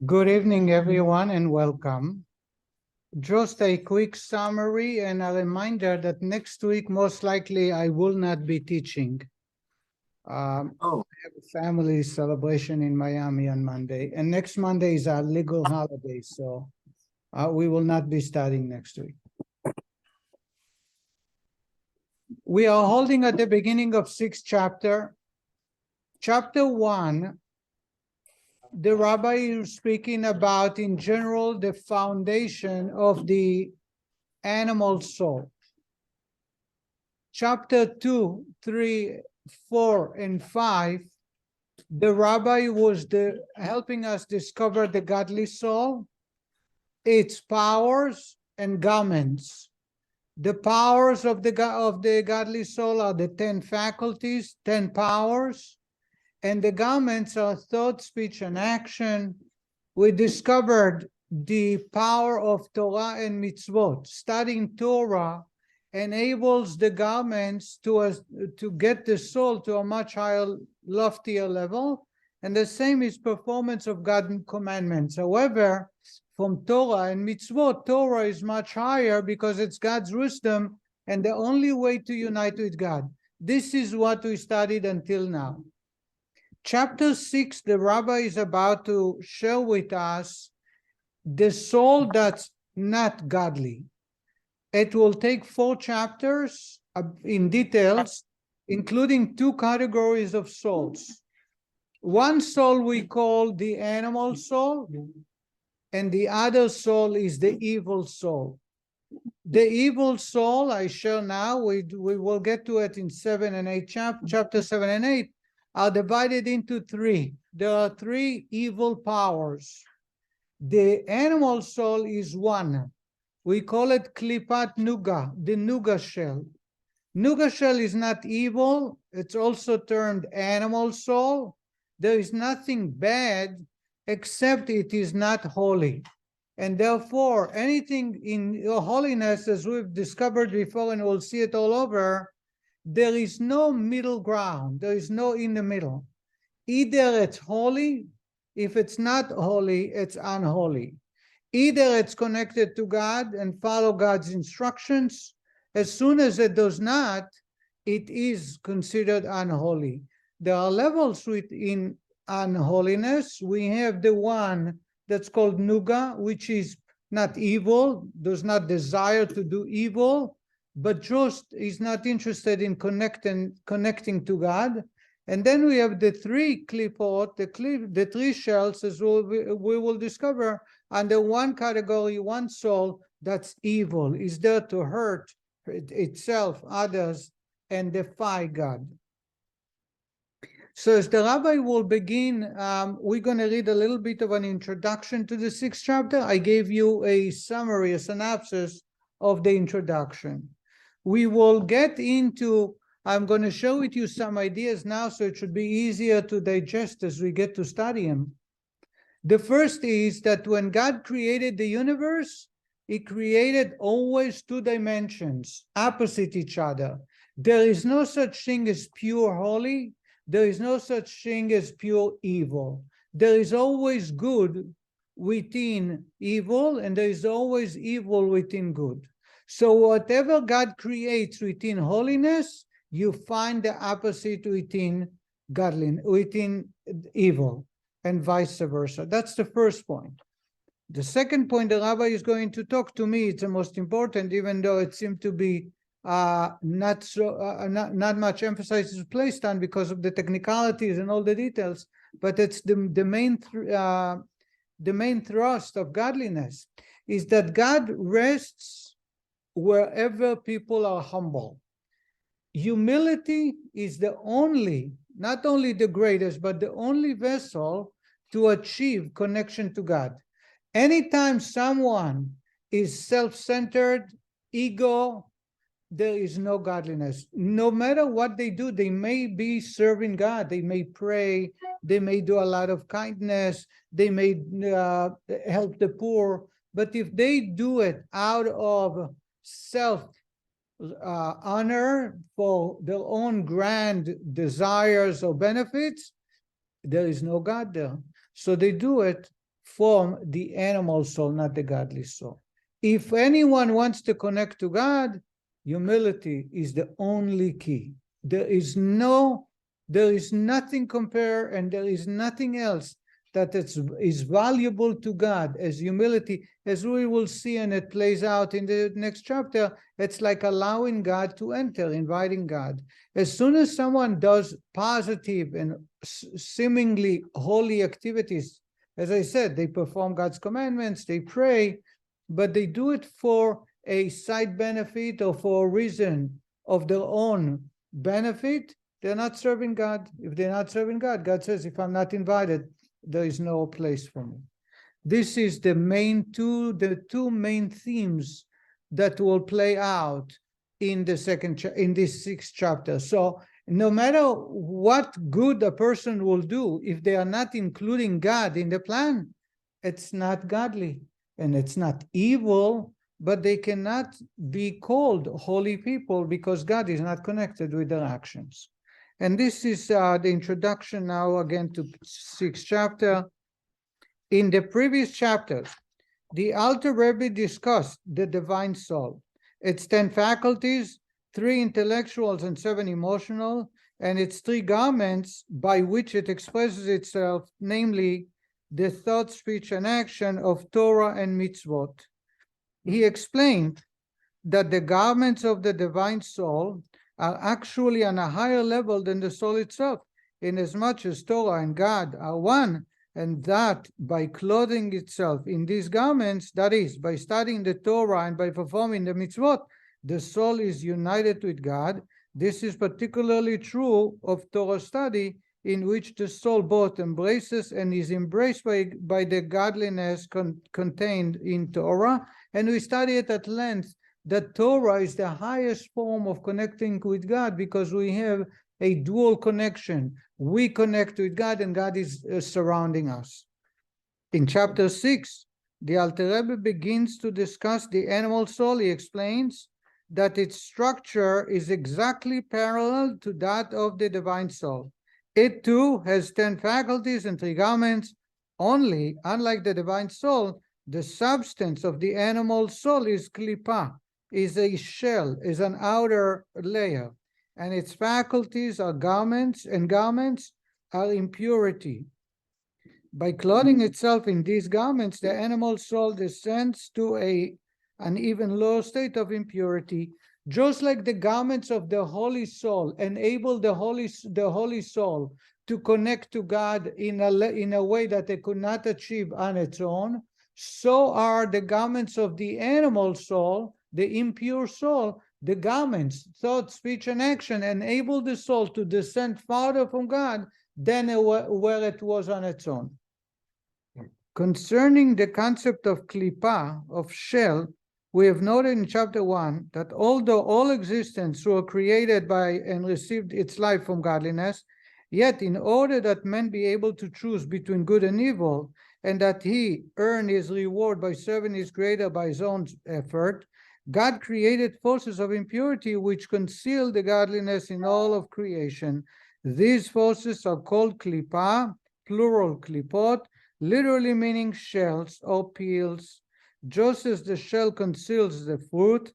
Good evening, everyone, and welcome. Just a quick summary and a reminder that next week, most likely, I will not be teaching. I have a family celebration in Miami on Monday, and next Monday is our legal holiday, so we will not be studying next week. We are holding at the beginning of 6th chapter. Chapter 1, the Rabbi is speaking about, in general, the foundation of the animal soul. Chapter 2, 3, 4, and 5, the Rabbi was helping us discover the godly soul, its powers and garments. The powers of the godly soul are the 10 faculties, 10 powers, and the garments are thought, speech, and action. We discovered the power of Torah and mitzvot. Studying Torah enables the garments to get the soul to a much higher, loftier level, and the same is performance of God's commandments. However, from Torah and mitzvot, Torah is much higher because it's God's wisdom and the only way to unite with God. This is what we studied until now. Chapter 6, the Rabbi is about to share with us the soul that's not godly. It will take 4 chapters in details, including 2 categories of souls. One soul we call the animal soul, and the other soul is the evil soul. The evil soul, I share now, we will get to it in 7 and 8, chapter 7 and 8, are divided into 3. There are 3 evil powers. The animal soul is one. We call it Lipatnuga, the Nuga shell. Nuga shell is not evil. It's also termed animal soul. There is nothing bad except it is not holy. And therefore, anything in holiness, as we've discovered before, and we'll see it all over, there is no middle ground. There is no in the middle. Either it's holy. If it's not holy, it's unholy. Either it's connected to God and follow God's instructions. As soon as it does not, it is considered unholy. There are levels within unholiness. We have the one that's called Nuga, which is not evil, does not desire to do evil, but just is not interested in connecting to God. And then we have the 3 klipot, the 3 shells, as we will discover, under one category, one soul that's evil, is there to hurt itself, others, and defy God. So as the Rabbi will begin, we're going to read a little bit of an introduction to the 6th chapter. I gave you a summary, a synopsis of the introduction. We will get into, I'm going to share with you some ideas now, so it should be easier to digest as we get to study them. The first is that when God created the universe, He created always 2 dimensions, opposite each other. There is no such thing as pure holy. There is no such thing as pure evil. There is always good within evil, and there is always evil within good. So whatever God creates within holiness, you find the opposite within godliness, within evil, and vice versa. That's the first point. The second point the Rabbi is going to talk to me, it's the most important, even though it seemed to be not much emphasis is placed on because of the technicalities and all the details, but it's the main thrust of godliness is that God rests wherever people are humble. Humility is the only, not only the greatest, but the only vessel to achieve connection to God. Anytime someone is self-centered, ego, there is no godliness. No matter what they do, they may be serving God. They may pray. They may do a lot of kindness. They may help the poor. But if they do it out of self honor for their own grand desires or benefits, there is no God there. So they do it from the animal soul, not the godly soul. If anyone wants to connect to God, humility is the only key. There is nothing compare, and there is nothing else that is valuable to God as humility, as we will see, and it plays out in the next chapter. It's like allowing God to enter, inviting God. As soon as someone does positive and seemingly holy activities, as I said, they perform God's commandments, they pray, but they do it for a side benefit or for a reason of their own benefit, they're not serving God. If they're not serving God, God says, if I'm not invited, there is no place for me. This is the two main themes that will play out in the in this 6th chapter. So no matter what good a person will do, if they are not including God in the plan, it's not godly and it's not evil, but they cannot be called holy people because God is not connected with their actions. And this is the introduction now again to 6th chapter. In the previous chapters, the Alter Rebbe discussed the divine soul, its 10 faculties, 3 intellectuals and 7 emotional, and its 3 garments by which it expresses itself, namely the thought, speech, and action of Torah and mitzvot. He explained that the garments of the divine soul are actually on a higher level than the soul itself, inasmuch as Torah and God are one, and that by clothing itself in these garments, that is, by studying the Torah and by performing the mitzvot, the soul is united with God. This is particularly true of Torah study, in which the soul both embraces and is embraced by the godliness contained in Torah. And we study it at length, that Torah is the highest form of connecting with God because we have a dual connection. We connect with God and God is surrounding us. In chapter 6, the Alter Rebbe begins to discuss the animal soul. He explains that its structure is exactly parallel to that of the divine soul. It too has 10 faculties and 3 garments. Only, unlike the divine soul, the substance of the animal soul is klipa, is a shell, is an outer layer, and its faculties are garments, and garments are impurity. By clothing itself in these garments, the animal soul descends to an even lower state of impurity, just like the garments of the holy soul enable the holy soul to connect to God in a way that it could not achieve on its own. So are the garments of the animal soul, the impure soul, the garments, thought, speech, and action enable the soul to descend farther from God than where it was on its own. Concerning the concept of klipa, of shell, we have noted in chapter 1 that although all existence were created by and received its life from godliness, yet in order that men be able to choose between good and evil, and that he earn his reward by serving his creator by his own effort, God created forces of impurity which conceal the godliness in all of creation. These forces are called klipa, plural klipot, literally meaning shells or peels. Just as the shell conceals the fruit,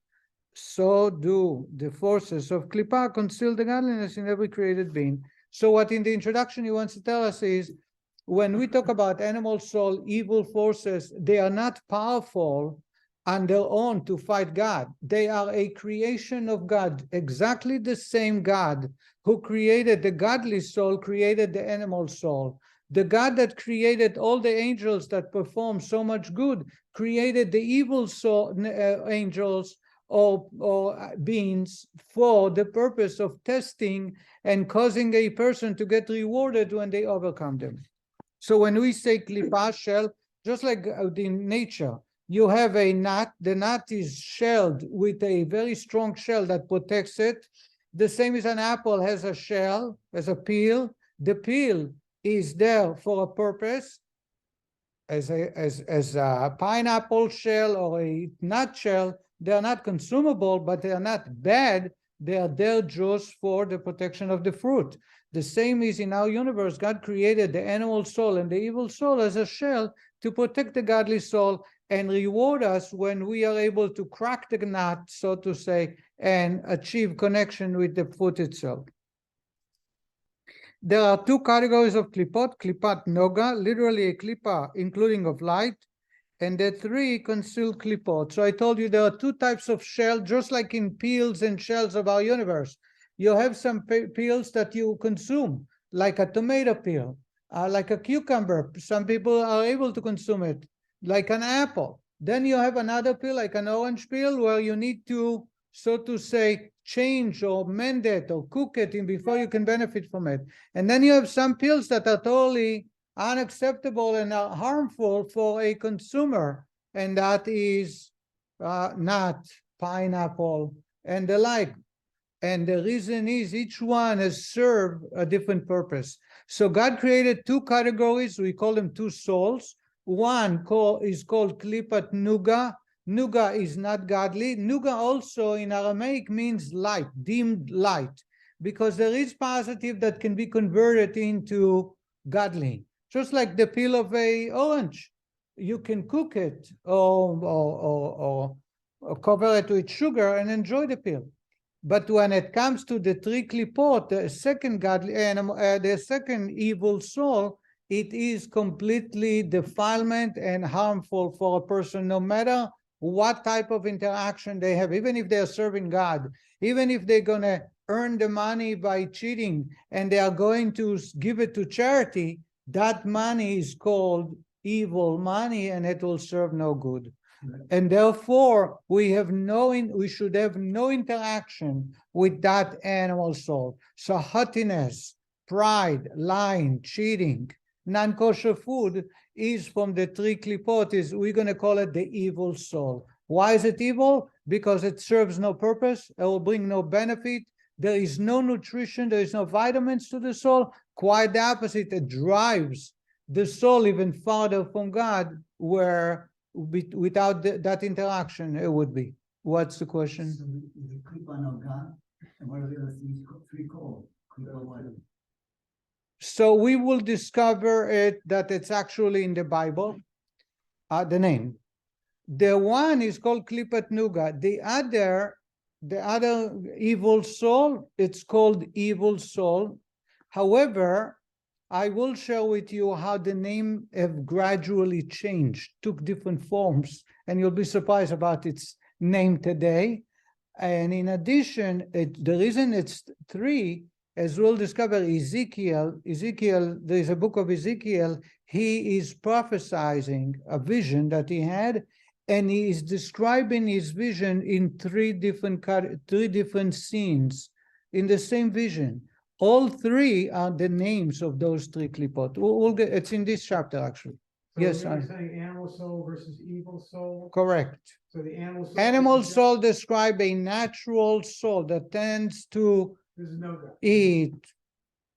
so do the forces of klipa conceal the godliness in every created being. So what in the introduction he wants to tell us is, when we talk about animal soul, evil forces, they are not powerful on their own to fight God. They are a creation of God. Exactly the same God who created the godly soul created the animal soul. The God that created all the angels that perform so much good created the evil soul, angels or beings for the purpose of testing and causing a person to get rewarded when they overcome them. So when we say klipa, shell, just like in nature, you have a knot. The knot is shelled with a very strong shell that protects it. The same as an apple has a shell, as a peel. The peel is there for a purpose, as a pineapple shell or a nut shell. They are not consumable, but they are not bad. They are there just for the protection of the fruit. The same is in our universe. God created the animal soul and the evil soul as a shell to protect the godly soul and reward us when we are able to crack the nut, so to say, and achieve connection with the fruit itself. There are two categories of klipot: Lipatnuga, literally a klipa, including of light, and the three concealed klipot. So I told you there are two types of shell, just like in peels and shells of our universe. You have some peels that you consume, like a tomato peel, like a cucumber. Some people are able to consume it, like an apple. Then you have another peel, like an orange peel, where you need to, so to say, change or mend it or cook it before you can benefit from it. And then you have some peels that are totally unacceptable and are harmful for a consumer, and that is nut, pineapple, and the like. And the reason is each one has served a different purpose. So God created two categories. We call them two souls. One is called Lipatnuga. Nuga is not godly. Nuga also in Aramaic means light, dimmed light, because there is positive that can be converted into godly. Just like the peel of a orange. You can cook it or cover it with sugar and enjoy the peel. But when it comes to the three klipot, the second godly animal, the second evil soul, it is completely defilement and harmful for a person, no matter what type of interaction they have, even if they are serving God, even if they're going to earn the money by cheating and they are going to give it to charity, that money is called evil money and it will serve no good. And therefore, we should have no interaction with that animal soul. So haughtiness, pride, lying, cheating, non-kosher food is from the three klipot. We're going to call it the evil soul. Why is it evil? Because it serves no purpose. It will bring no benefit. There is no nutrition. There is no vitamins to the soul. Quite the opposite. It drives the soul even farther from God, where without that interaction, it would be. What's the question? So the klipa no God, and what are the other three called? So we will discover that it's actually in the Bible, the name. The one is called Lipatnuga. The other evil soul, it's called evil soul. However, I will share with you how the name have gradually changed, took different forms, and you'll be surprised about its name today. And in addition, the reason it's three, as we'll discover, Ezekiel, there is a book of Ezekiel, he is prophesying a vision that he had, and he is describing his vision in three different scenes in the same vision. All three are the names of those three klipot. It's in this chapter, actually. So yes. You're saying animal soul versus evil soul? Correct. So the animal soul describe a natural soul that tends to eat,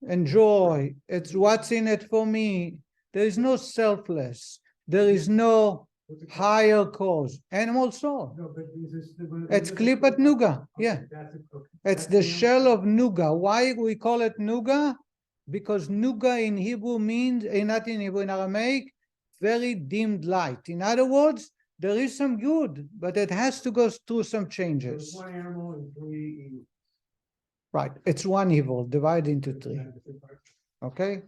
enjoy. It's what's in it for me. There is no selfless. There is no higher cause. Animal soul. No, but it's Lipatnuga. Yeah. It's the shell of Nuga. Why we call it Nuga? Because Nuga in Hebrew means, not in Hebrew, in Aramaic, very dimmed light. In other words, there is some good, but it has to go through some changes. One animal and three evils. Right. It's one evil divided into three. Okay?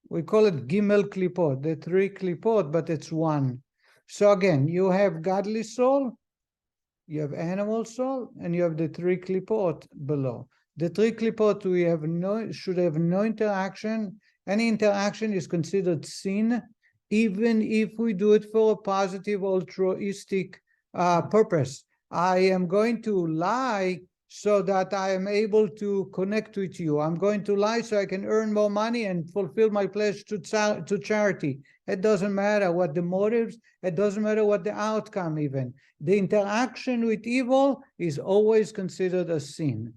We call it Gimel Klipot, the three Klipot, but it's one. So again, you have godly soul, you have animal soul, and you have the three klipot below. The three klipot should have no interaction. Any interaction is considered sin, even if we do it for a positive, altruistic purpose. I am going to lie so that I am able to connect with you. I'm going to lie so I can earn more money and fulfill my pledge to charity. It doesn't matter what the motives, it doesn't matter what the outcome even. The interaction with evil is always considered a sin.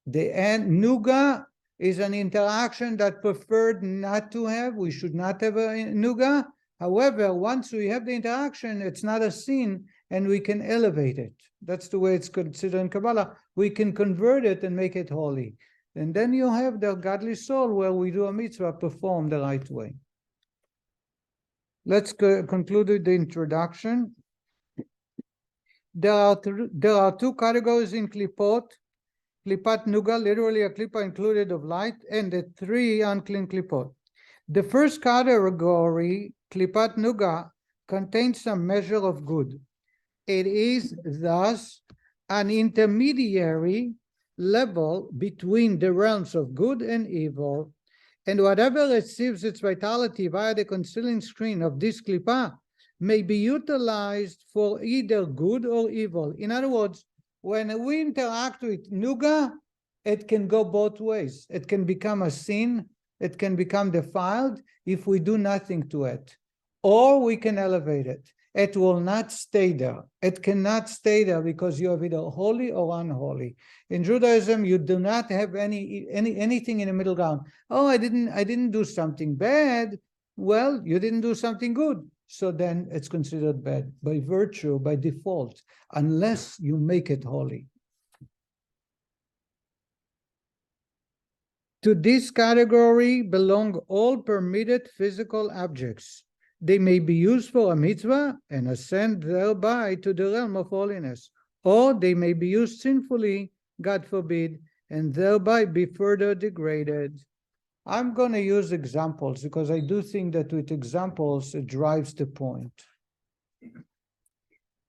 The nuga is an interaction that preferred not to have. We should not have a nuga. However, once we have the interaction, it's not a sin, and we can elevate it. That's the way it's considered in Kabbalah. We can convert it and make it holy. And then you have the godly soul where we do a mitzvah performed the right way. Let's conclude with the introduction. There are two categories in klipot. Lipatnuga, literally a klipa included of light, and the 3 unclean klipot. The first category, Lipatnuga, contains some measure of good. It is thus an intermediary level between the realms of good and evil, and whatever receives its vitality via the concealing screen of this klipa may be utilized for either good or evil. In other words, when we interact with Nuga, it can go both ways. It can become a sin, it can become defiled if we do nothing to it, or we can elevate it. It will not stay there. It cannot stay there because you have either holy or unholy. In Judaism, you do not have anything in the middle ground. Oh, I didn't do something bad. Well, you didn't do something good. So then it's considered bad by virtue, by default, unless you make it holy. To this category belong all permitted physical objects. They may be used for a mitzvah and ascend thereby to the realm of holiness, or they may be used sinfully, God forbid, and thereby be further degraded. I'm going to use examples because I do think that with examples, it drives the point.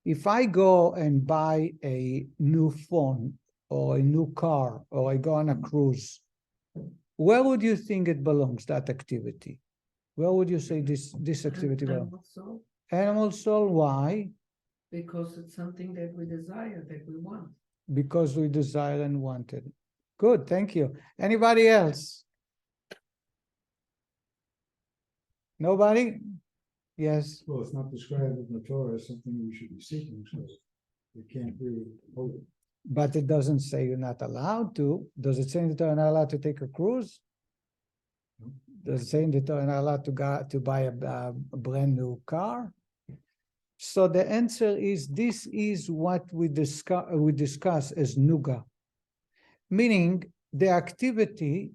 If I go and buy a new phone or a new car, or I go on a cruise, where would you think it belongs, that activity? Where would you say this activity belongs? Animal soul, Animal soul, why? because it's something that we desire, that we want. Because we desire and want it. Good, thank you. Anybody else? Nobody? Yes. Well, it's not described in the Torah as something we should be seeking, so it can't be holy. But it doesn't say you're not allowed to. Does it say that you're not allowed to take a cruise? Does it say that you're not allowed to buy a brand new car? So the answer is, this is what we discuss as nuga, meaning the activity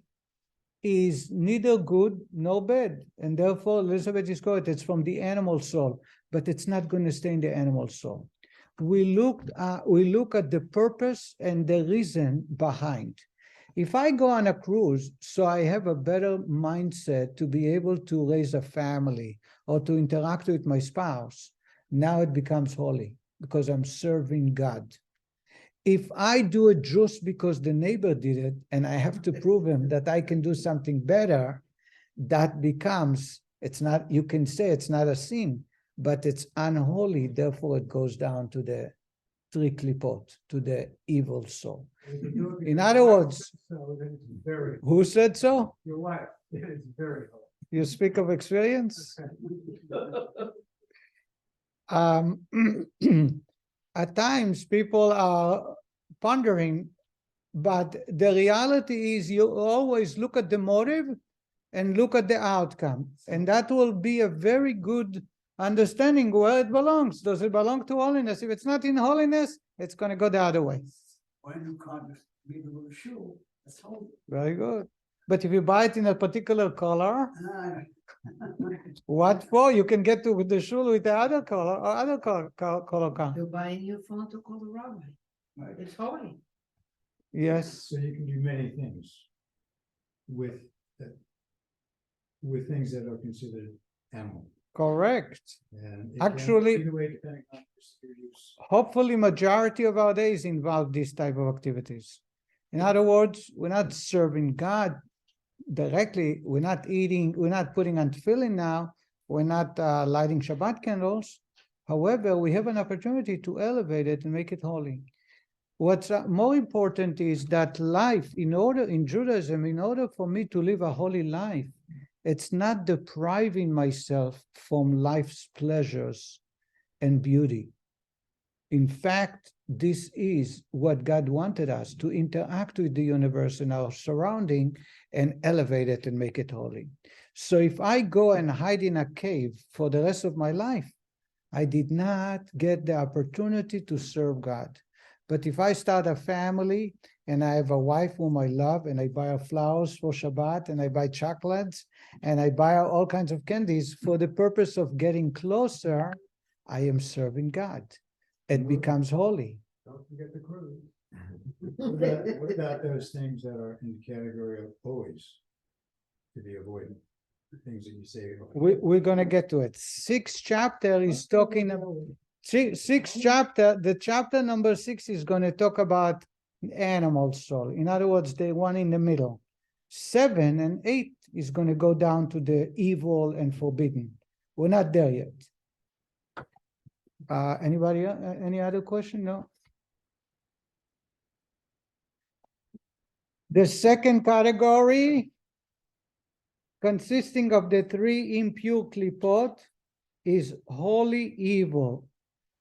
is neither good nor bad, and therefore Elizabeth is correct. It's from the animal soul, but it's not going to stay in the animal soul. We look at the purpose and the reason behind. If I go on a cruise, so I have a better mindset to be able to raise a family or to interact with my spouse, now it becomes holy because I'm serving God. If I do it just because the neighbor did it and I have to prove him that I can do something better, that becomes, it's not, you can say it's not a sin, but it's unholy. Therefore, it goes down to the 3 klipot, to the evil soul. In other words, who said so? Your wife, it's very holy. You speak of experience? At times people are pondering, but the reality is you always look at the motive and look at the outcome, and that will be a very good understanding where it belongs. Does it belong to holiness? If it's not in holiness, it's going to go the other way. When you can't be able to show, that's holy. Very good. But if you buy it in a particular color, Ah, what for? You can get to the shul with the other color or other color. You buy a new phone to call the rabbi. right. It's holy. Yes. So you can do many things with things that are considered animal. Correct. And it Actually- can, either way, depending on your use. Hopefully, majority of our days involve this type of activities. In other words, we're not serving God directly. We're not eating. We're not putting on tefillin now. We're not lighting Shabbat candles. However, we have an opportunity to elevate it and make it holy. What's more important is that life, in Judaism, in order for me to live a holy life, it's not depriving myself from life's pleasures and beauty. In fact, this is what God wanted us to interact with the universe and our surrounding and elevate it and make it holy. So if I go and hide in a cave for the rest of my life, I did not get the opportunity to serve God. But if I start a family and I have a wife whom I love, and I buy her flowers for Shabbat, and I buy chocolates, and I buy her all kinds of candies for the purpose of getting closer, I am serving God. It becomes holy. Don't forget the cruise. What about those things that are in the category of always to be avoided? The things that you say. We're going to get to it. Sixth chapter is talking about sixth chapter. The chapter number 6 is going to talk about animal soul. In other words, the one in the middle. 7 and 8 is going to go down to the evil and forbidden. We're not there yet. Anybody? Any other question? No. The second category, consisting of the 3 impure klipot, is holy evil.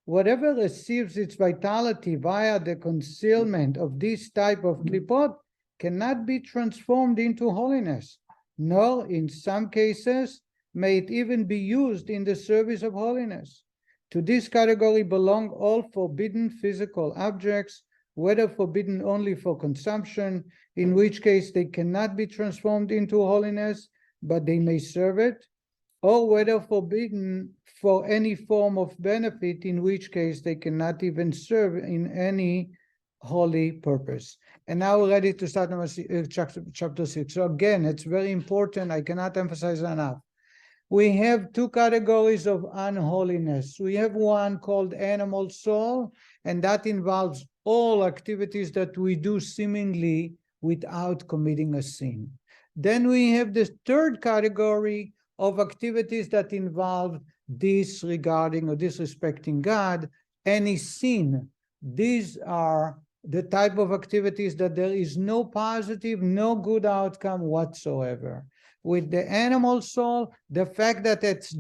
Whatever receives its vitality via the concealment of this type of klipot cannot be transformed into holiness, nor in some cases may it even be used in the service of holiness. To this category belong all forbidden physical objects, whether forbidden only for consumption, in which case they cannot be transformed into holiness, but they may serve it, or whether forbidden for any form of benefit, in which case they cannot even serve in any holy purpose. And now we're ready to start chapter 6. So again, it's very important. I cannot emphasize enough. We have 2 categories of unholiness. We have one called animal soul, and that involves all activities that we do seemingly without committing a sin. Then we have the 3rd category of activities that involve disregarding or disrespecting God, any sin. These are the type of activities that there is no positive, no good outcome whatsoever. With the animal soul, the fact that it's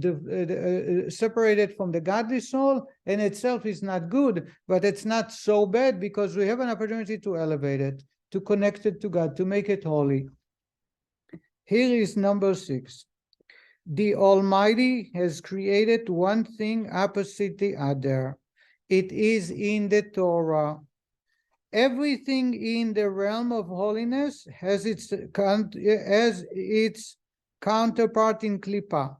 separated from the godly soul in itself is not good, but it's not so bad because we have an opportunity to elevate it, to connect it to God, to make it holy. Here is number 6. The Almighty has created one thing opposite the other. It is in the Torah. Everything in the realm of holiness has its counterpart in Klippa.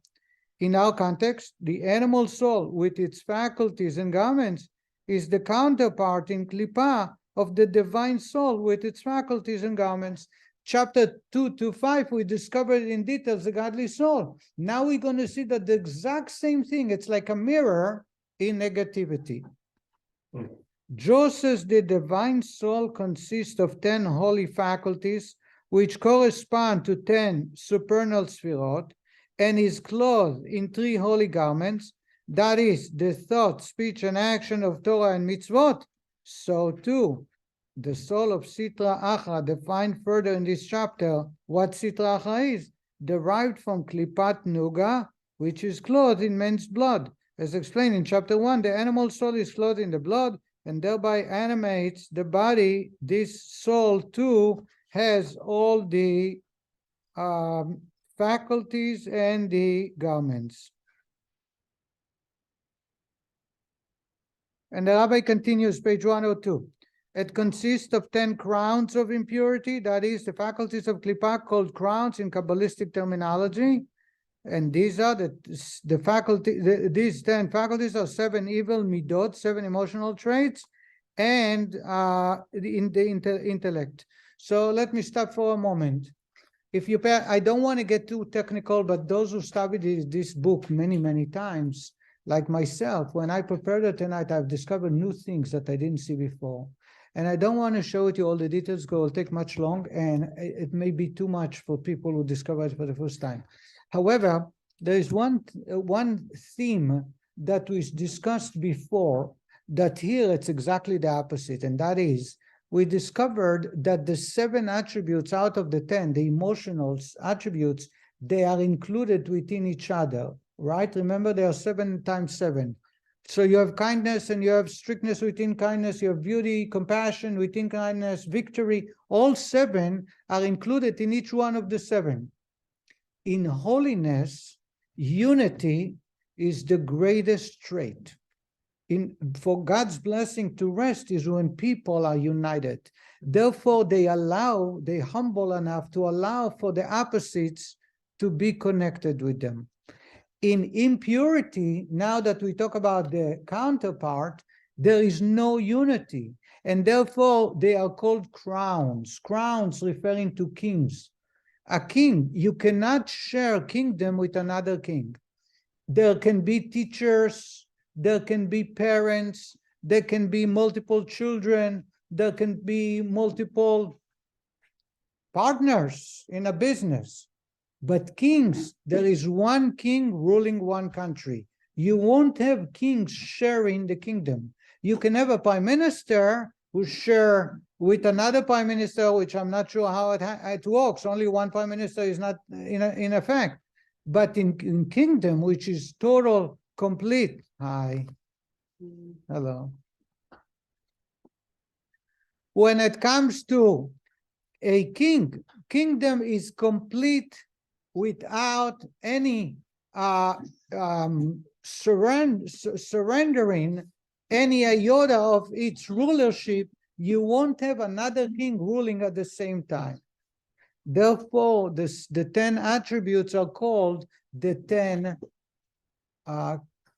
In our context, the animal soul with its faculties and garments is the counterpart in Klippa of the divine soul with its faculties and garments. Chapter 2 to 5, we discovered in details the godly soul. Now we're going to see that the exact same thing, it's like a mirror in negativity. Just as the divine soul consists of 10 holy faculties, which correspond to 10 supernal sphirot, and is clothed in 3 holy garments, that is, the thought, speech, and action of Torah and mitzvot, so too, the soul of Sitra Achra, defined further in this chapter, what Sitra Achra is, derived from Lipatnuga, which is clothed in men's blood. As explained in chapter 1, the animal soul is clothed in the blood, and thereby animates the body. This soul too has all the faculties and the garments. And the Rabbi continues, page 102. It consists of 10 crowns of impurity, that is, the faculties of Klippa called crowns in Kabbalistic terminology. And these are these 10 faculties are 7 evil midot, 7 emotional traits, and in the intellect. So let me stop for a moment. If you pay, I don't want to get too technical, but those who studied this book many times, like myself, when I prepared it tonight, I've discovered new things that I didn't see before. And I don't want to show it you all the details, because it will take much long, and it may be too much for people who discover it for the first time. However, there is one theme that was discussed before, that here it's exactly the opposite, and that is, we discovered that the 7 attributes out of the 10, the emotional attributes, they are included within each other, right? Remember, there are 7 times 7. So you have kindness and you have strictness within kindness, you have beauty, compassion within kindness, victory. All 7 are included in each one of the 7. In holiness, unity is the greatest trait. For God's blessing to rest is when people are united. Therefore, they humble enough to allow for the opposites to be connected with them. In impurity, now that we talk about the counterpart, there is no unity, and therefore they are called crowns. Crowns referring to kings. A king, you cannot share kingdom with another king. There can be teachers, there can be parents, there can be multiple children, there can be multiple partners in a business. But kings, there is one king ruling one country. You won't have kings sharing the kingdom. You can have a prime minister who share with another prime minister, which I'm not sure how it works. Only one prime minister is not in effect. But in kingdom, which is total, complete. Hi. Hello. When it comes to a kingdom is complete without any surrendering any iota of its rulership. You won't have another king ruling at the same time. Therefore, the 10 attributes are called the 10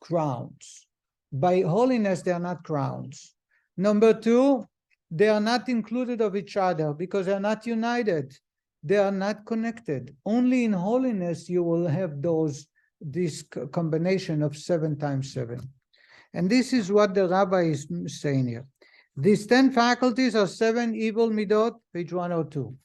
crowns. By holiness, they are not crowns. Number 2, they are not included of each other because they are not united. They are not connected. Only in holiness you will have this combination of 7 times 7. And this is what the Rabbi is saying here. These 10 faculties are 7 evil midot, page 102.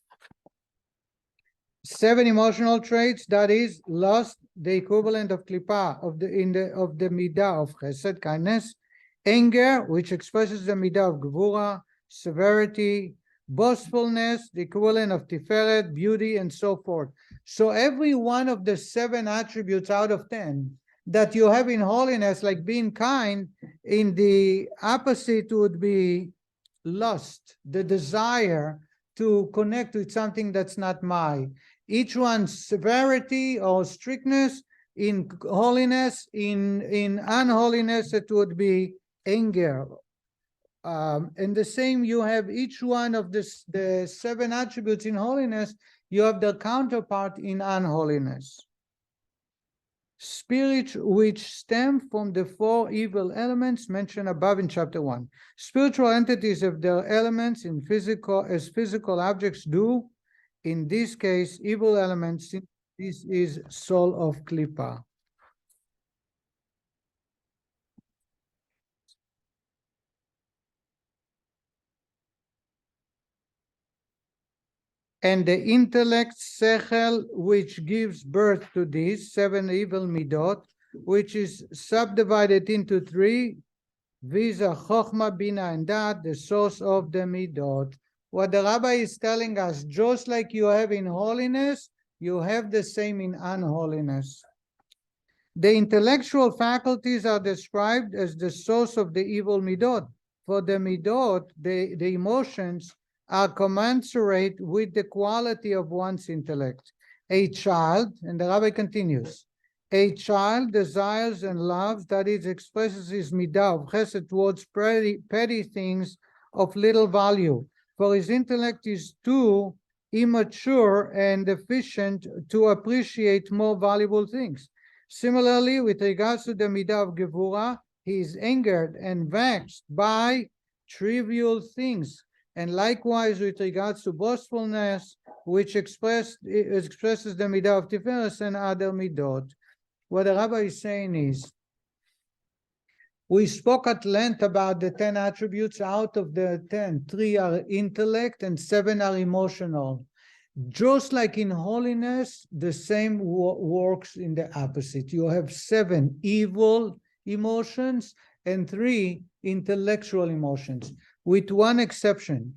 7 emotional traits, that is lust, the equivalent of klipa, of the midah of chesed, kindness, anger, which expresses the midah of gevura, severity, boastfulness, the equivalent of tiferet, beauty, and so forth. So every one of the 7 attributes out of 10 that you have in holiness, like being kind, in the opposite would be lust, the desire to connect with something that's not mine. Each one's severity or strictness, in holiness, in unholiness, it would be anger. And the same, you have each one of the 7 attributes in holiness, you have the counterpart in unholiness. Spirit which stem from the 4 evil elements mentioned above in chapter 1. Spiritual entities have their elements in as physical objects do. In this case, evil elements, this is soul of Klippa. And the intellect, sechel, which gives birth to these 7 evil midot, which is subdivided into 3, these are chokhmah, bina, and dat, the source of the midot. What the Rabbi is telling us, just like you have in holiness, you have the same in unholiness. The intellectual faculties are described as the source of the evil midot. For the midot, the emotions, are commensurate with the quality of one's intellect. A child, and the Rabbi continues, a child desires and loves, that is, expresses his midah of chesed towards petty things of little value, for his intellect is too immature and deficient to appreciate more valuable things. Similarly, with regards to the midah of gevura, he is angered and vexed by trivial things. And likewise, with regards to boastfulness, which expresses the midah of tiferet and other midot. What the Rabbi is saying is, we spoke at length about the 10 attributes. Out of the 10, 3 are intellect and 7 are emotional. Just like in holiness, the same works in the opposite. You have 7 evil emotions and 3 intellectual emotions, with one exception.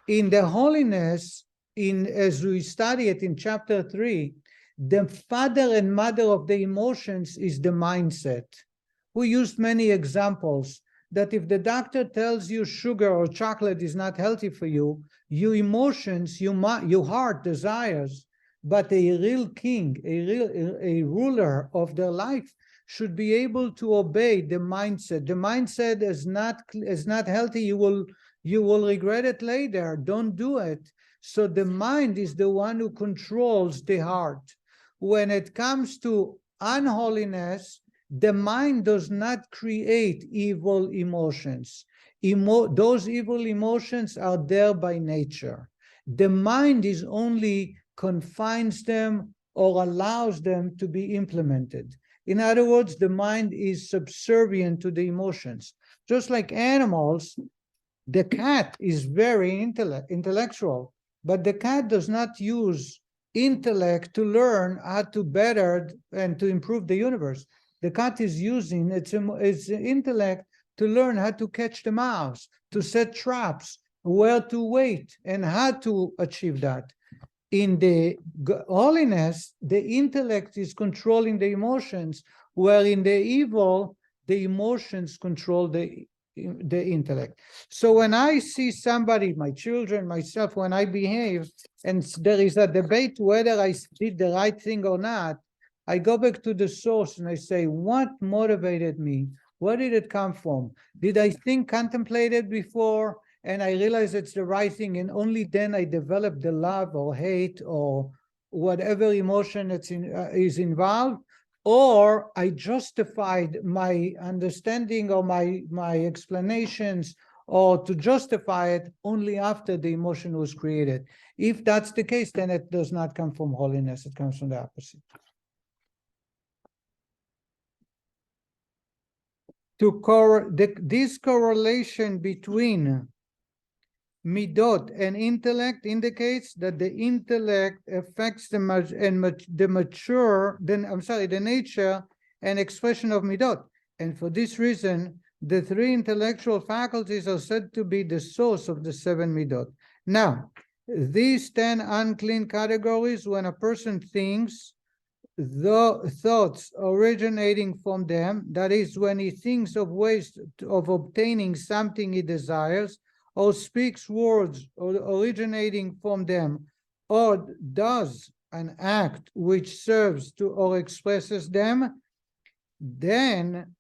In the holiness, as we study it in chapter 3, the father and mother of the emotions is the mindset. We used many examples that if the doctor tells you sugar or chocolate is not healthy for you, your emotions, your heart desires, but a real king, a ruler of their life should be able to obey the mindset. The mindset is not healthy. You will regret it later. Don't do it. So the mind is the one who controls the heart. When it comes to unholiness, the mind does not create evil emotions. Those evil emotions are there by nature. The mind is only confines them or allows them to be implemented. In other words, the mind is subservient to the emotions. Just like animals, the cat is very intellectual, but the cat does not use intellect to learn how to better and to improve the universe. The cat is using its intellect to learn how to catch the mouse, to set traps, where to wait, and how to achieve that. In the holiness, the intellect is controlling the emotions, where in the evil, the emotions control the intellect. So when I see somebody, my children, myself, when I behave, and there is a debate whether I did the right thing or not, I go back to the source and I say, what motivated me? Where did it come from? Did I contemplate it before? And I realized it's the right thing, and only then I develop the love or hate or whatever emotion is involved, or I justified my understanding or my explanations, or to justify it only after the emotion was created. If that's the case, then it does not come from holiness, it comes from the opposite. This correlation between midot and intellect indicates that the intellect affects the nature and expression of midot. And for this reason, the three intellectual faculties are said to be the source of the 7 midot. Now, these 10 unclean categories, when a person thinks, the thoughts originating from them, that is, when he thinks of ways of obtaining something he desires, or speaks words originating from them, or does an act which serves to or expresses them, then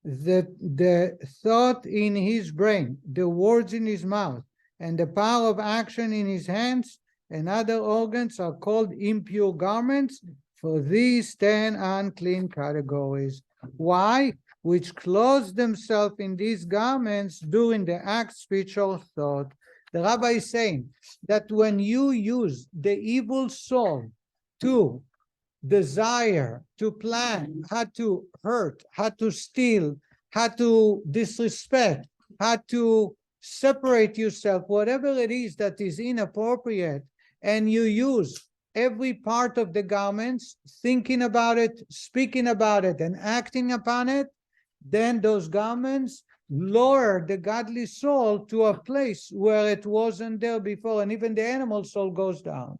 the thought in his brain, the words in his mouth, and the power of action in his hands and other organs are called impure garments for these 10 unclean categories. Why? Which clothe themselves in these garments during the act, speech, or thought. The Rabbi is saying that when you use the evil soul to desire, to plan, how to hurt, how to steal, how to disrespect, how to separate yourself, whatever it is that is inappropriate, and you use every part of the garments, thinking about it, speaking about it, and acting upon it, then those garments lower the godly soul to a place where it wasn't there before, and even the animal soul goes down.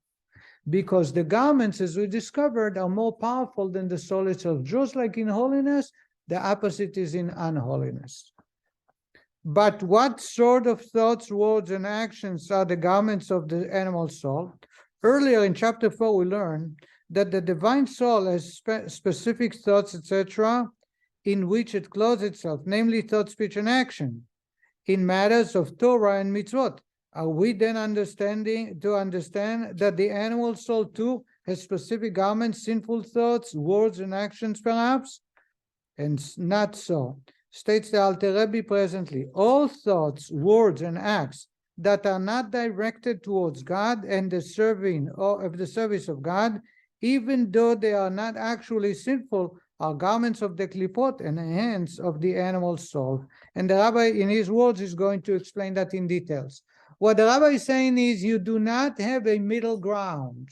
Because the garments, as we discovered, are more powerful than the soul itself. Just like in holiness, the opposite is in unholiness. But what sort of thoughts, words, and actions are the garments of the animal soul? Earlier in chapter 4, we learned that the divine soul has specific thoughts, etc., in which it clothes itself, namely thought, speech, and action, in matters of Torah and mitzvot. Are we then understand that the animal soul too has specific garments, sinful thoughts, words, and actions perhaps? And not so. States the Alter Rebbe presently, all thoughts, words, and acts that are not directed towards God and the service of God, even though they are not actually sinful, are garments of the klipot and hands of the animal soul. And the Rabbi, in his words, is going to explain that in details. What the Rabbi is saying is you do not have a middle ground.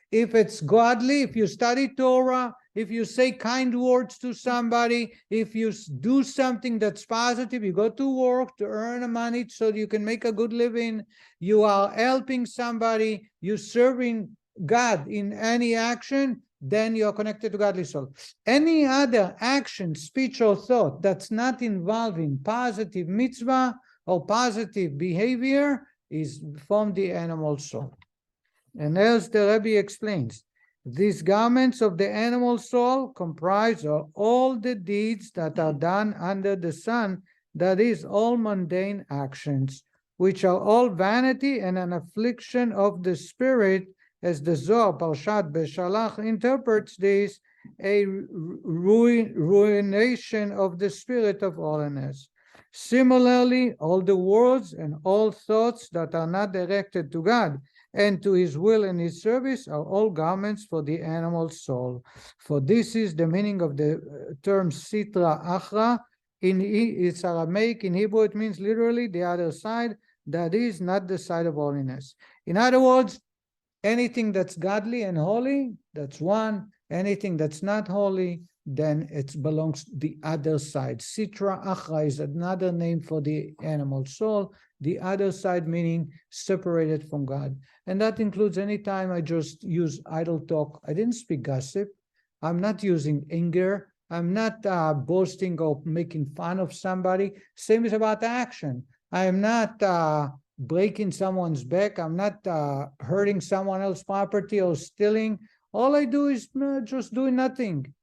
If it's godly, if you study Torah, if you say kind words to somebody, if you do something that's positive, you go to work to earn money so you can make a good living, you are helping somebody, you're serving God in any action, then you're connected to godly soul. Any other action, speech, or thought that's not involving positive mitzvah or positive behavior is from the animal soul. And as the Rebbe explains, These garments of the animal soul comprise of all the deeds that are done under the sun, that is, all mundane actions, which are all vanity and an affliction of the spirit, as the Zohar Parshat Beshalach interprets this, a ruination of the spirit of holiness. Similarly, all the words and all thoughts that are not directed to God and to his will and his service are all garments for the animal soul. For this is the meaning of the term sitra achra. It's Aramaic. In Hebrew, it means literally the other side, that is, not the side of holiness. In other words, anything that's godly and holy, that's one. Anything that's not holy, then it belongs to the other side. Sitra achra is another name for the animal soul. The other side meaning separated from God. And that includes any time I just use idle talk. I didn't speak gossip. I'm not using anger. I'm not boasting or making fun of somebody. Same is about action. I am not breaking someone's back. I'm not hurting someone else's property or stealing. All I do is just doing nothing.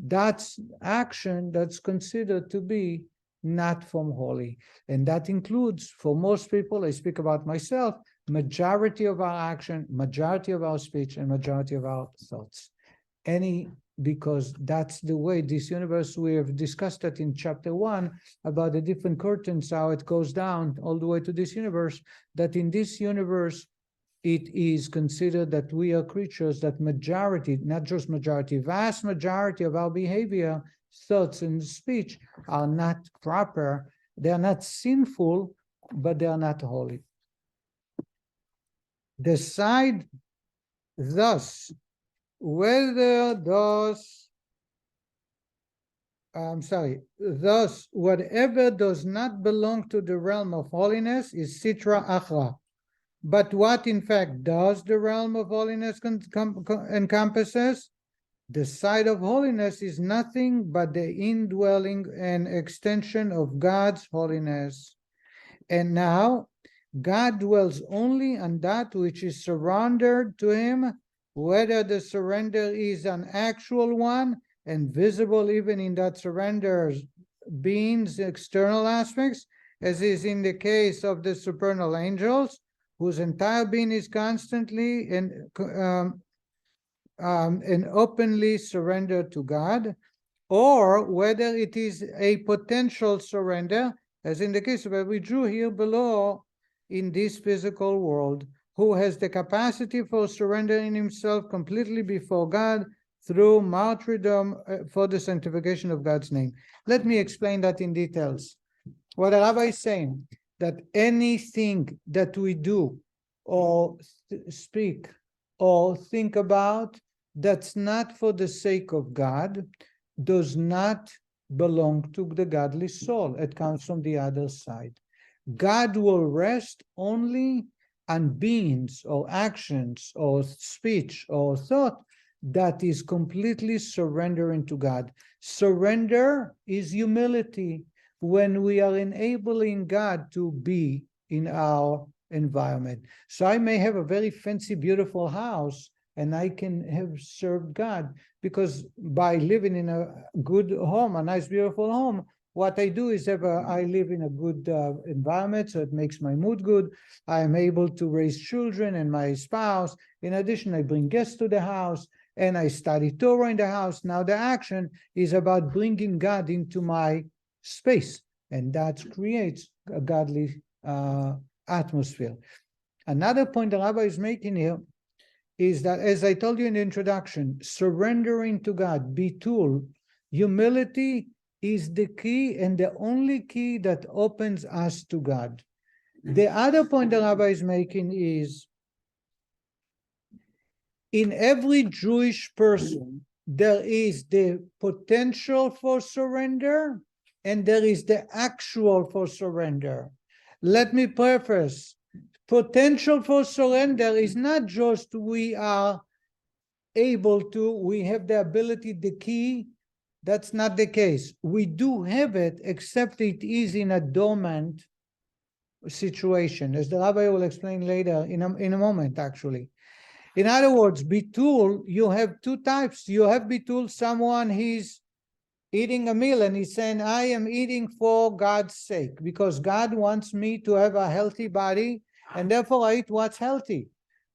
That's action that's considered to be not from holy. And that includes, for most people, I speak about myself, majority of our action, majority of our speech, and majority of our thoughts. Because that's the way this universe, we have discussed that in chapter 1 about the different curtains, how it goes down all the way to this universe, that in this universe, it is considered that we are creatures that majority, not just majority, vast majority of our behavior, thoughts, and speech are not proper. They are not sinful, but they are not holy. Decide thus whether thus, whatever does not belong to the realm of holiness is sitra achra. But what in fact does the realm of holiness encompasses? The side of holiness is nothing but the indwelling and extension of God's holiness. And now, God dwells only on that which is surrendered to him, whether the surrender is an actual one and visible even in that surrender being's external aspects, as is in the case of the supernal angels, whose entire being is constantly and openly surrendered to God, or whether it is a potential surrender, as in the case of Rabbi Jew here below in this physical world, who has the capacity for surrendering himself completely before God through martyrdom for the sanctification of God's name. Let me explain that in details. What the Rabbi is saying, that anything that we do or speak or think about that's not for the sake of God does not belong to the godly soul. It comes from the other side. God will rest only on beings or actions or speech or thought that is completely surrendering to God. Surrender is humility. When we are enabling God to be in our environment. So I may have a very fancy, beautiful house, and I can have served God because by living in a good home, a nice, beautiful home, what I do is I live in a good environment, so it makes my mood good. I am able to raise children and my spouse. In addition, I bring guests to the house, and I study Torah in the house. Now the action is about bringing God into my space, and that creates a godly atmosphere. Another point the Rabbi is making here is that, as I told you in the introduction, surrendering to God, bitul, humility is the key and the only key that opens us to God. The other point the Rabbi is making is, in every Jewish person, there is the potential for surrender and there is the actual for surrender. Let me preface. Potential for surrender is not just we are able to, we have the ability, the key. That's not the case. We do have it, except it is in a dormant situation, as the Rabbi will explain later in a moment, actually. In other words, bitul, you have two types. You have bitul, someone he's eating a meal and he's saying, I am eating for God's sake, because God wants me to have a healthy body, and therefore I eat what's healthy.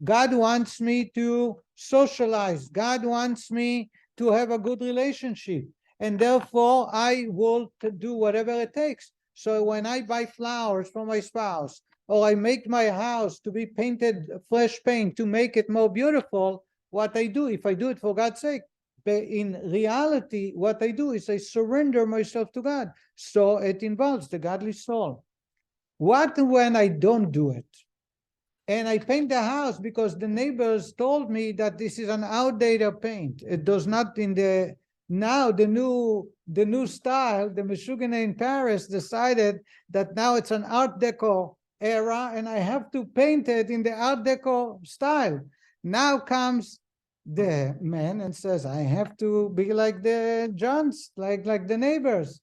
God wants me to socialize. God wants me to have a good relationship, and therefore I will do whatever it takes. So when I buy flowers for my spouse, or I make my house to be painted fresh paint to make it more beautiful, what I do, if I do it for God's sake, but in reality, what I do is I surrender myself to God. So it involves the godly soul. What when I don't do it? And I paint the house because the neighbors told me that this is an outdated paint. It does not in the now the new style. The Meshugane in Paris decided that now it's an Art Deco era, and I have to paint it in the Art Deco style. Now comes the man and says, I have to be like the Johns, like the neighbors.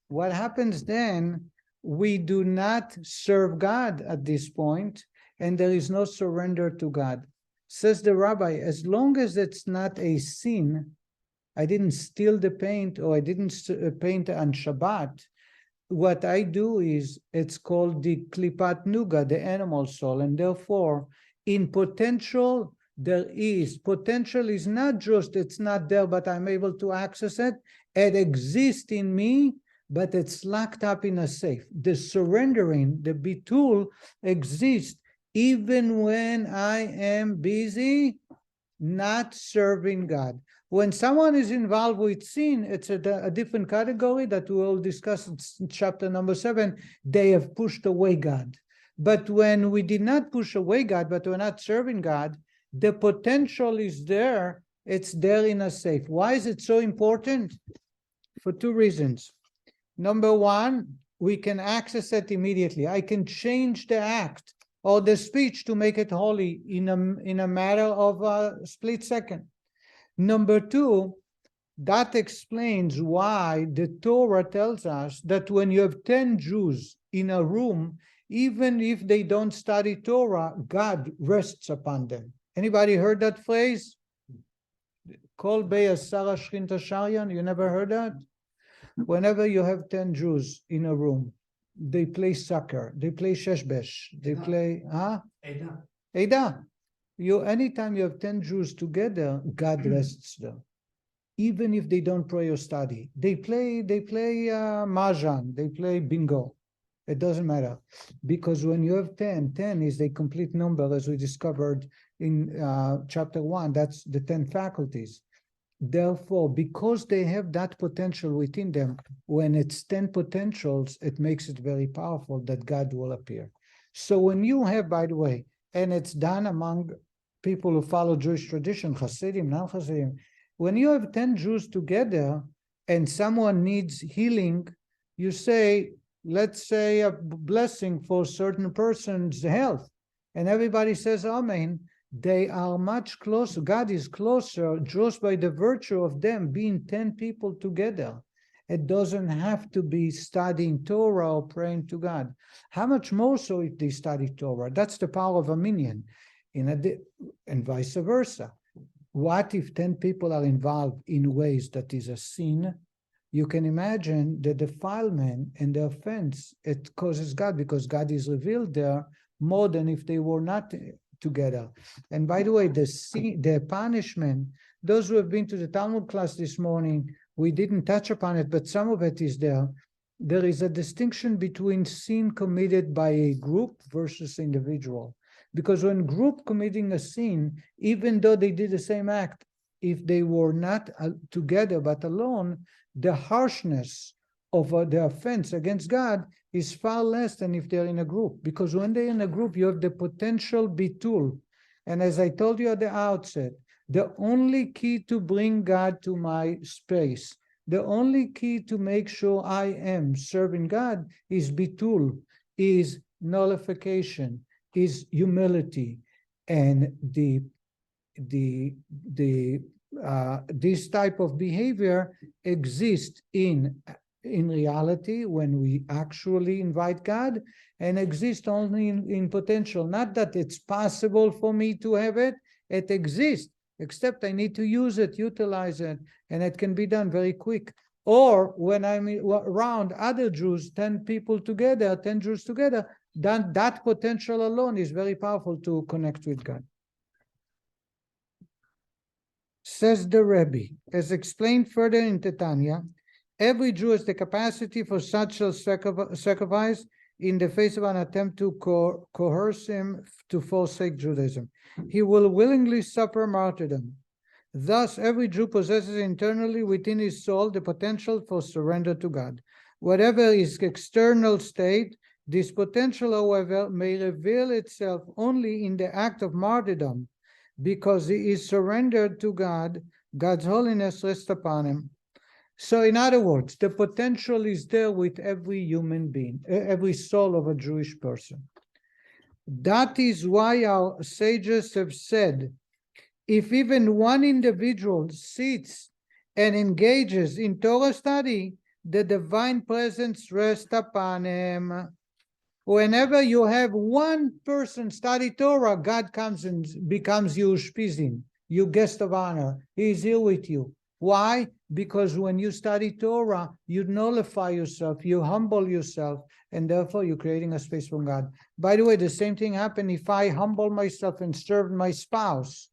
What happens then? We do not serve God at this point, and there is no surrender to God. Says the rabbi, as long as it's not a sin, I didn't steal the paint, or I didn't paint on Shabbat, what I do is, it's called the Lipatnuga, the animal soul, and therefore, in potential, potential is not just, it's not there, but I'm able to access it. It exists in me, but it's locked up in a safe. The surrendering, the bitul, exists even when I am busy not serving God. When someone is involved with sin, it's a different category that we will discuss in chapter number 7. They have pushed away God. But when we did not push away God, but we're not serving God, the potential is there. It's there in a safe. Why is it so important? For two reasons. Number one, we can access it immediately. I can change the act or the speech to make it holy in a matter of a split second. Number two, that explains why the Torah tells us that when you have 10 Jews in a room, even if they don't study Torah, God rests upon them. Anybody heard that phrase? Kol be'asara shchinta sharyan. You never heard that? Whenever you have 10 Jews in a room, they play soccer, they play sheshbesh, they play, Eidah. Anytime you have 10 Jews together, God rests there. Even if they don't pray or study. They play mahjong, they play bingo. It doesn't matter. Because when you have 10, 10 is a complete number, as we discovered in chapter 1. That's the 10 faculties. Therefore, because they have that potential within them, when it's 10 potentials, it makes it very powerful that God will appear. So when you have, by the way, and it's done among people who follow Jewish tradition, Hasidim, non-Hasidim, when you have 10 Jews together and someone needs healing, you say, let's say a blessing for a certain person's health. And everybody says, Amen. They are much closer. God is closer just by the virtue of them being 10 people together. It doesn't have to be studying Torah or praying to God. How much more so if they study Torah? That's the power of a minyan, and vice versa. What if 10 people are involved in ways that is a sin? You can imagine the defilement and the offense it causes God, because God is revealed there more than if they were not together. And by the way, the punishment, those who have been to the Talmud class this morning, we didn't touch upon it, but some of it is there. There is a distinction between sin committed by a group versus individual. Because when group committing a sin, even though they did the same act, if they were not together but alone, the harshness of the offense against God is far less than if they're in a group. Because when they're in a group, you have the potential bitul. And as I told you at the outset, the only key to bring God to my space, the only key to make sure I am serving God is bitul, is nullification, is humility. And this type of behavior exists in reality when we actually invite God, and exists only in potential. Not that it's possible for me to have it, It exists, except I need to use it, utilize it, and it can be done very quick. Or when I'm around other Jews, 10 people together, 10 Jews together, then that potential alone is very powerful to connect with God. Says the Rabbi, as explained further in Tanya, every Jew has the capacity for such a sacrifice in the face of an attempt to coerce him to forsake Judaism. He will willingly suffer martyrdom. Thus, every Jew possesses internally within his soul the potential for surrender to God. Whatever his external state, this potential, however, may reveal itself only in the act of martyrdom, because he is surrendered to God. God's holiness rests upon him. So in other words, the potential is there with every human being, every soul of a Jewish person. That is why our sages have said, if even one individual sits and engages in Torah study, the divine presence rests upon him. Whenever you have one person study Torah, God comes and becomes your Shpizin, your guest of honor. He is here with you. Why? Because when you study Torah, you nullify yourself, you humble yourself, and therefore you're creating a space from God. By the way, the same thing happened if I humble myself and serve my spouse.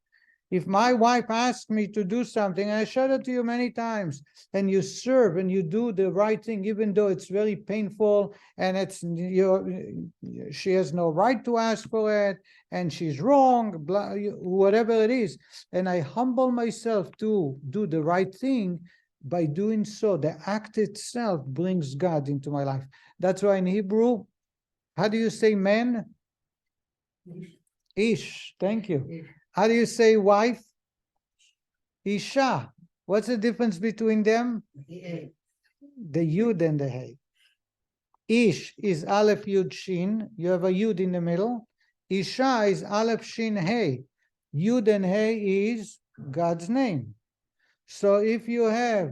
If my wife asks me to do something, and I showed it to you many times, and you serve and you do the right thing, even though it's very painful and she has no right to ask for it, and she's wrong, blah, whatever it is, and I humble myself to do the right thing, by doing so, the act itself brings God into my life. That's why in Hebrew, how do you say man? Ish, thank you. How do you say wife? Isha. What's the difference between them? The Yud and the Hey. Ish is Aleph Yud Shin. You have a Yud in the middle. Isha is Aleph Shin Hey. Yud and Hey is God's name. So if you have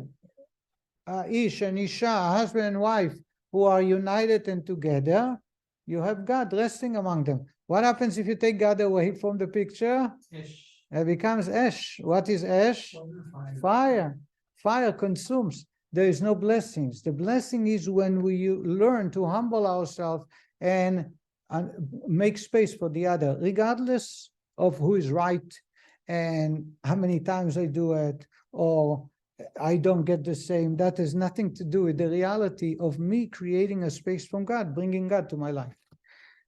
Ish and Isha, husband and wife, who are united and together, you have God resting among them. What happens if you take God away from the picture? Ish. It becomes ash. What is ash? Fire. Fire consumes. There is no blessings. The blessing is when we learn to humble ourselves and make space for the other, regardless of who is right and how many times I do it, or I don't get the same. That has nothing to do with the reality of me creating a space from God, bringing God to my life.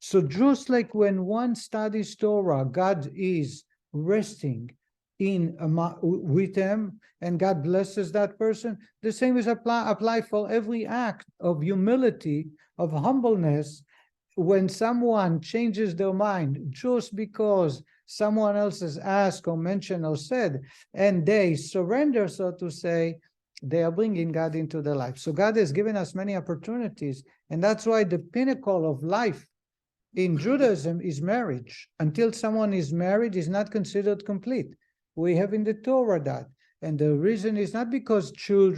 So just like when one studies Torah, God is resting with him, and God blesses that person. The same is apply for every act of humility, of humbleness. When someone changes their mind just because someone else has asked or mentioned or said, and they surrender, so to say, they are bringing God into their life. So God has given us many opportunities, and that's why the pinnacle of life in Judaism is marriage. Until someone is married, is not considered complete. We have in the Torah that. And the reason is not because to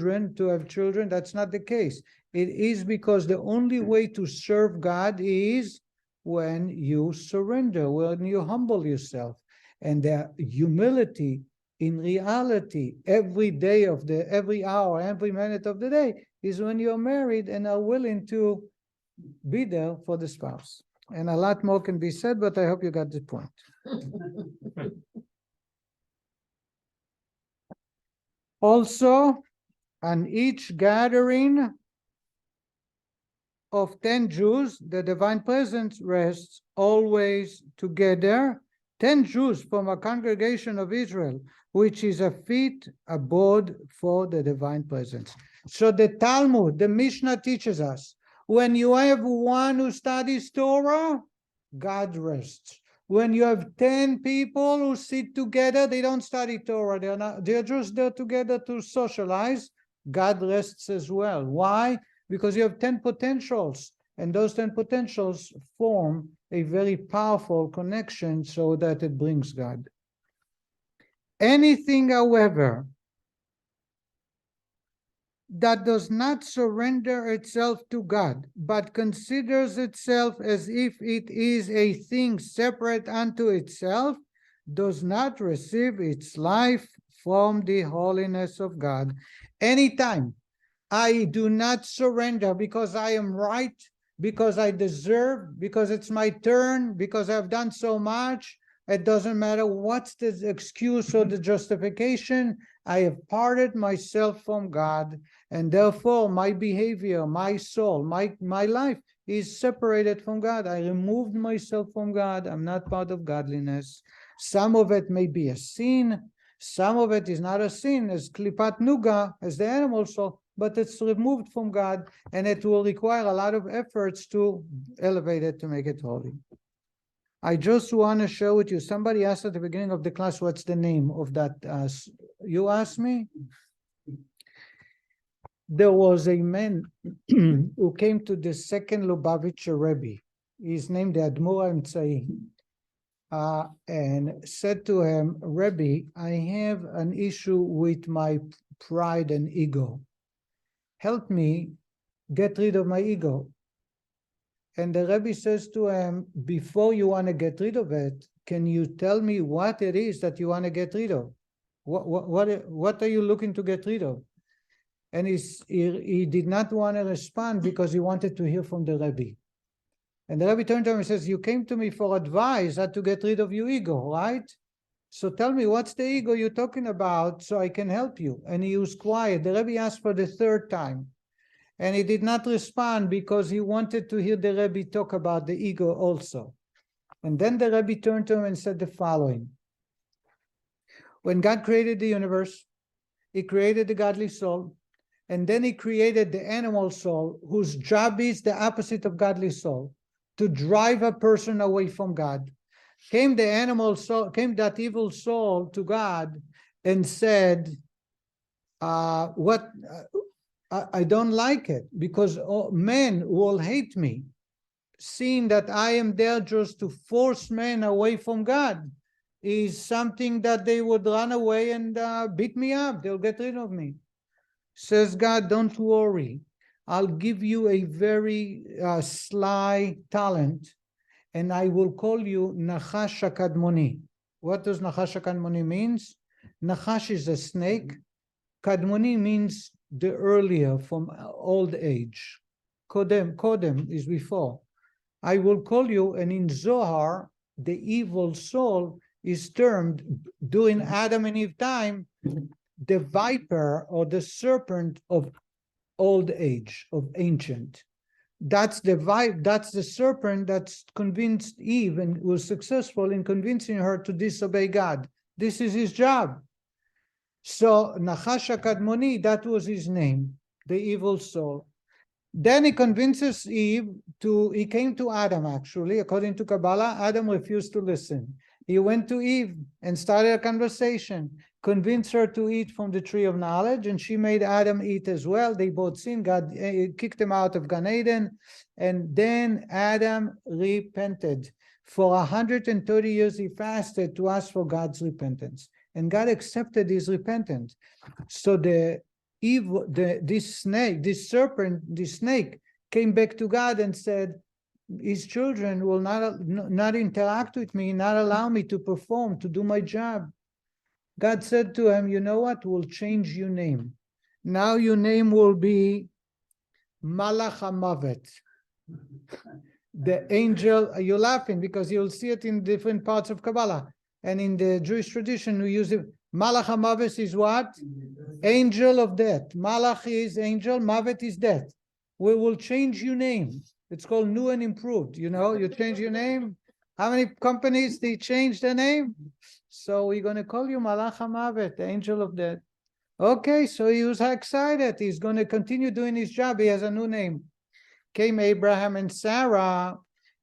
have children, that's not the case. It is because the only way to serve God is when you surrender, when you humble yourself. And the humility in reality, every hour, every minute of the day, is when you're married and are willing to be there for the spouse. And a lot more can be said, but I hope you got the point. Also, on each gathering of 10 Jews, the divine presence rests always together. 10 Jews from a congregation of Israel, which is a fit abode for the divine presence. So the Talmud, the Mishnah teaches us, when you have one who studies Torah, God rests. When you have 10 people who sit together, they don't study Torah, they're just there together to socialize, God rests as well. Why? Because you have 10 potentials, and those 10 potentials form a very powerful connection so that it brings God. Anything, however, that does not surrender itself to God, but considers itself as if it is a thing separate unto itself, does not receive its life from the holiness of God. Anytime I do not surrender because I am right, because I deserve, because it's my turn, because I've done so much, it doesn't matter what's the excuse or the justification, I have parted myself from God, and therefore my behavior, my soul, my life is separated from God. I removed myself from God. I'm not part of godliness. Some of it may be a sin. Some of it is not a sin, as Lipatnuga, as the animal soul, but it's removed from God, and it will require a lot of efforts to elevate it, to make it holy. I just want to share with you, somebody asked at the beginning of the class, what's the name of that? You asked me? There was a man who came to the second Lubavitch Rabbi. He's named the Admor Emtsai. And said to him, Rabbi, I have an issue with my pride and ego. Help me get rid of my ego. And the Rebbe says to him, before you want to get rid of it, can you tell me what it is that you want to get rid of? What are you looking to get rid of? And he did not want to respond because he wanted to hear from the Rebbe. And the Rebbe turned to him and says, you came to me for advice how to get rid of your ego, right? So tell me, what's the ego you're talking about so I can help you? And he was quiet. The Rebbe asked for the third time. And he did not respond because he wanted to hear the Rebbe talk about the ego also. And then the Rebbe turned to him and said the following. When God created the universe, he created the godly soul, and then he created the animal soul, whose job is the opposite of godly soul, to drive a person away from God. Came the animal soul, came that evil soul to God and said, I don't like it because men will hate me, seeing that I am there just to force men away from God is something that they would run away and beat me up. They'll get rid of me. Says God, don't worry. I'll give you a very sly talent, and I will call you Nachash Kadmoni. What does Nachash Kadmoni means? Nachash is a snake. Kadmoni means the earlier, from old age. Kodem is before. I will call you, and in Zohar, the evil soul is termed, during Adam and Eve time, the viper or the serpent of old age, of ancient. That's the serpent that's convinced Eve and was successful in convincing her to disobey God. This is his job. So Nachash Kadmoni, that was his name, the evil soul. Then he convinces Eve he came to Adam actually, according to Kabbalah. Adam refused to listen. He went to Eve and started a conversation, convinced her to eat from the tree of knowledge, and she made Adam eat as well. They both sinned. God kicked them out of Gan Eden, and then Adam repented. For 130 years he fasted to ask for God's repentance, and God accepted his repentance. So this snake came back to God and said, his children will not interact with me, not allow me to perform, to do my job. God said to him, you know what, we'll change your name. Now your name will be Malach HaMavet. The angel, you're laughing because you'll see it in different parts of Kabbalah. And in the Jewish tradition, we use it. Malach HaMavet is what? Angel of death. Malach is angel, Mavet is death. We will change your name. It's called new and improved. You know, you change your name. How many companies they change their name? So we're going to call you Malach HaMavet, the angel of death. Okay, so he was excited. He's going to continue doing his job. He has a new name. Came Abraham and Sarah,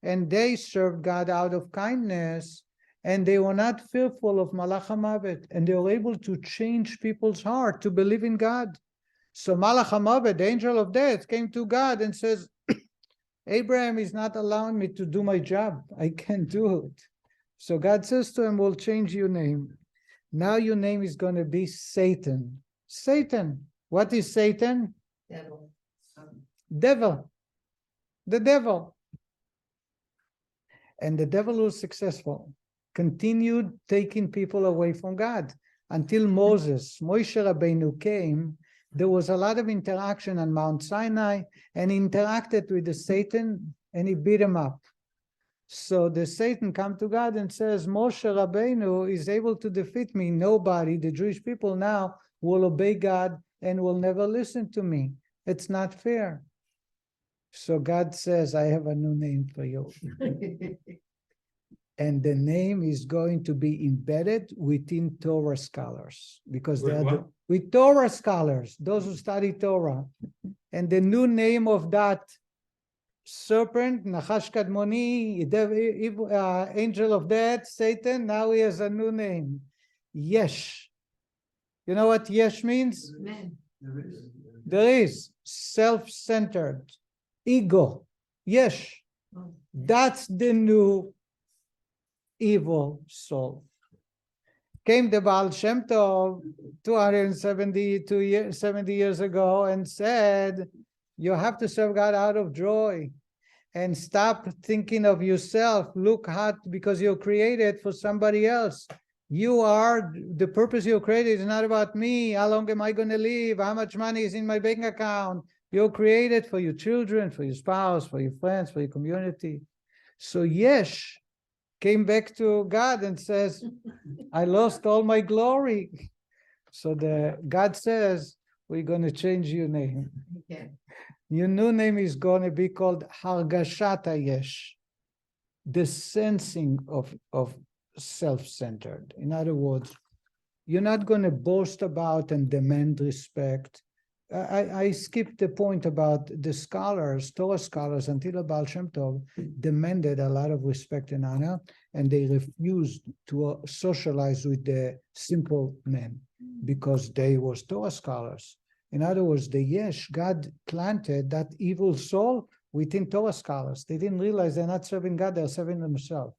and they served God out of kindness, and they were not fearful of Malach HaMavet, and they were able to change people's heart to believe in God. So Malach HaMavet, the angel of death, came to God and says, Abraham is not allowing me to do my job. I can't do it. So God says to him, we'll change your name. Now your name is going to be Satan. Satan. What is Satan? Devil. Devil. The devil. And the devil was successful. continued taking people away from God until Moshe Rabbeinu came. There was a lot of interaction on Mount Sinai, and he interacted with the Satan, and he beat him up. So the Satan come to God and says, Moshe Rabbeinu is able to defeat me. Nobody, the Jewish people now, will obey God and will never listen to me. It's not fair. So God says, I have a new name for you. And the name is going to be embedded within Torah scholars, because they are with Torah scholars, those who study Torah. And the new name of that serpent, Nachash Kadmoni, angel of death, Satan, now he has a new name, Yesh. You know what Yesh means? Man. There is self-centered, ego, Yesh. That's the new evil soul. Came the Baal Shem Tov 70 years ago and said, you have to serve God out of joy and stop thinking of yourself. Look hot, because you're created for somebody else. You are, the purpose you're created is not about me. How long am I going to live? How much money is in my bank account? You're created for your children, for your spouse, for your friends, for your community. So Yesh came back to God and says, I lost all my glory. So God says, we're going to change your name. Yeah. Your new name is going to be called Hargashat Yesh, the sensing of self-centered. In other words, you're not going to boast about and demand respect. I skipped the point about the scholars, Torah scholars, until the Baal Shem Tov demanded a lot of respect and honor, and they refused to socialize with the simple men because they were Torah scholars. In other words, the Yesh, God planted that evil soul within Torah scholars. They didn't realize they're not serving God, they're serving themselves.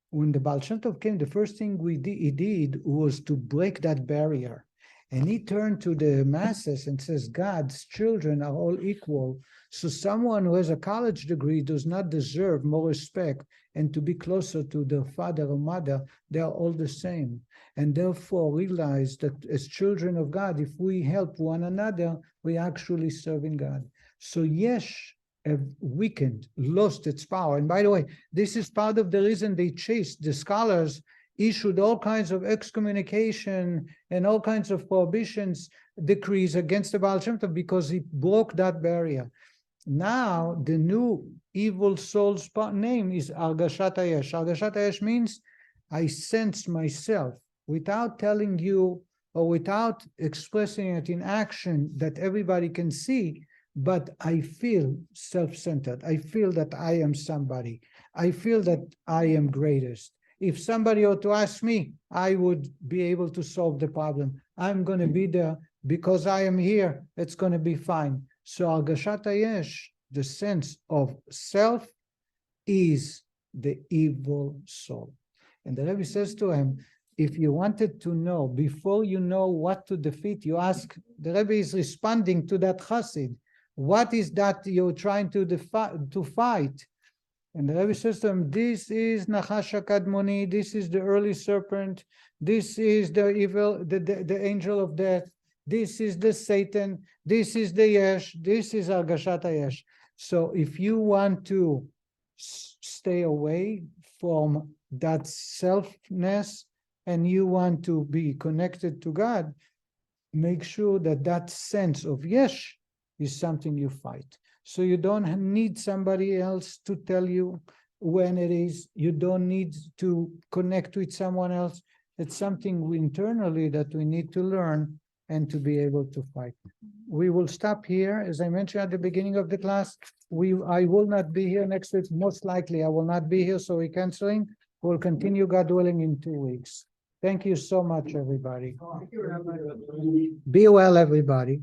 When the Baal Shem Tov came, the first thing he did was to break that barrier. And he turned to the masses and says, God's children are all equal. So someone who has a college degree does not deserve more respect and to be closer to their father or mother. They are all the same. And therefore realize that as children of God, if we help one another, we actually serving God. So Yesh have weakened, lost its power. And by the way, this is part of the reason they chased the scholars, issued all kinds of excommunication and all kinds of prohibitions, decrees against the Baal Shem Tov, because he broke that barrier. Now, the new evil soul's name is Argashat Yesh. Argashat Yesh means I sense myself without telling you or without expressing it in action that everybody can see, but I feel self-centered. I feel that I am somebody. I feel that I am greatest. If somebody ought to ask me, I would be able to solve the problem. I'm going to be there because I am here. It's going to be fine. So Argashat Yesh, the sense of self, is the evil soul. And the Rebbe says to him, if you wanted to know, before you know what to defeat, you ask, the Rebbe is responding to that chassid. What is that you're trying to fight? And the Rebbe says to him, this is Nachash Kadmoni, this is the early serpent, this is the evil, the angel of death, this is the Satan, this is the Yesh, this is Argashat Yesh. So if you want to stay away from that selfness and you want to be connected to God, make sure that that sense of Yesh is something you fight. So you don't need somebody else to tell you when it is. You don't need to connect with someone else. It's something internally that we need to learn and to be able to fight. We will stop here. As I mentioned at the beginning of the class, I will not be here next week. Most likely I will not be here, so we're canceling. We'll continue, God willing, in 2 weeks. Thank you so much, everybody. Thank you, Rabbi. Be well, everybody.